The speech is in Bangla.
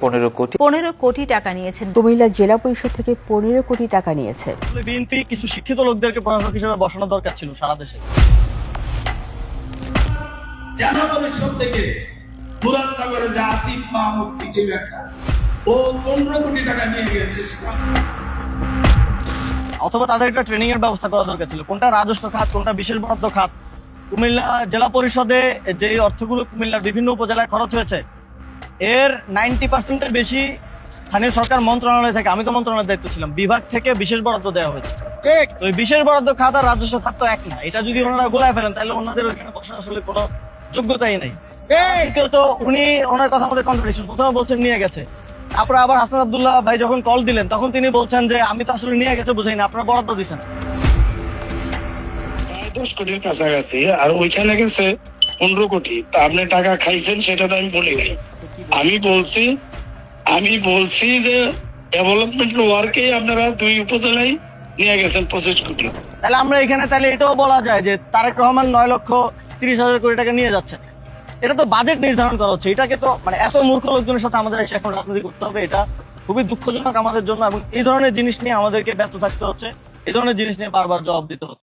15 কোটি টাকা নিয়েছেন। কুমিল্লা জেলা পরিষদ থেকে 15 কোটি টাকা নিয়েছে। বিএনপি কিছু শিক্ষিত লোকদেরকে প্রশাসক হিসেবে বসানো দরকার ছিল সারা দেশে। জেলা পরিষদ থেকে মুরাদনগরে যে আসিফ মাহমুদ কিছু একটা ও 15 কোটি টাকা নিয়ে গেছে। অথবা তাদের একটা ট্রেনিং এর ব্যবস্থা করা দরকার ছিল, কোনটা রাজস্ব খাত, কোনটা বিশেষ বরাদ্দ খাত। কুমিল্লা জেলা পরিষদে যে অর্থগুলো কুমিল্লার বিভিন্ন উপজেলায় খরচ হয়েছে এর 90% বেশি স্থানীয় সরকার মন্ত্রণালয় থেকে, আমি তো মন্ত্রণালয়ের দায়িত্ব ছিলাম, বিভাগ থেকে বিশেষ বরাদ্দ দেওয়া হয়েছে। ঠিক, তো এই বিশেষ বরাদ্দ খাত আর রাজস্ব খাত তো এক না। এটা যদি ওনারা গোলায় ফেলেন তাহলে ওনাদের ওইখানে বসার আসলে কোনো যোগ্যতাই নাই। কেউ তো উনি ওনার কথা আমাদের কন্ট্রাডিকশন, প্রথমে বলছেন নিয়ে গেছে, তারপরে আবার হাসান আব্দুল্লাহ ভাই যখন কল দিলেন তখন তিনি বলছেন যে আমি তো আসলে নিয়ে গেছে বুঝাইনি, আপনারা বরাদ্দ দিচ্ছেন। 10 কোটির কাছাকাছি, আর ওইখানে গেছে 15 কোটি। তা আপনি টাকা খাইছেন সেটা তো আমি বলি নাই। আমি বলছি যে ডেভেলপমেন্ট ওয়ার্কে আপনারা 2 উপজেলায় নিয়ে গেছেন 25 কোটি। তাহলে আমরা এখানে তাহলে এটাও বলা যায় যে তারেক রহমান 9,30,000 কোটি টাকা নিয়ে যাচ্ছে। এটা তো বাজেট নির্ধারণ করা হচ্ছে, এটাকে তো মানে এত মূর্খ লোকজনের সাথে আমাদের এসে এখন রাজনীতি করতে হবে, এটা খুবই দুঃখজনক আমাদের জন্য। এবং এই ধরনের জিনিস নিয়ে আমাদেরকে ব্যস্ত থাকতে হচ্ছে, এই ধরনের জিনিস নিয়ে বারবার জবাব দিতে হচ্ছে।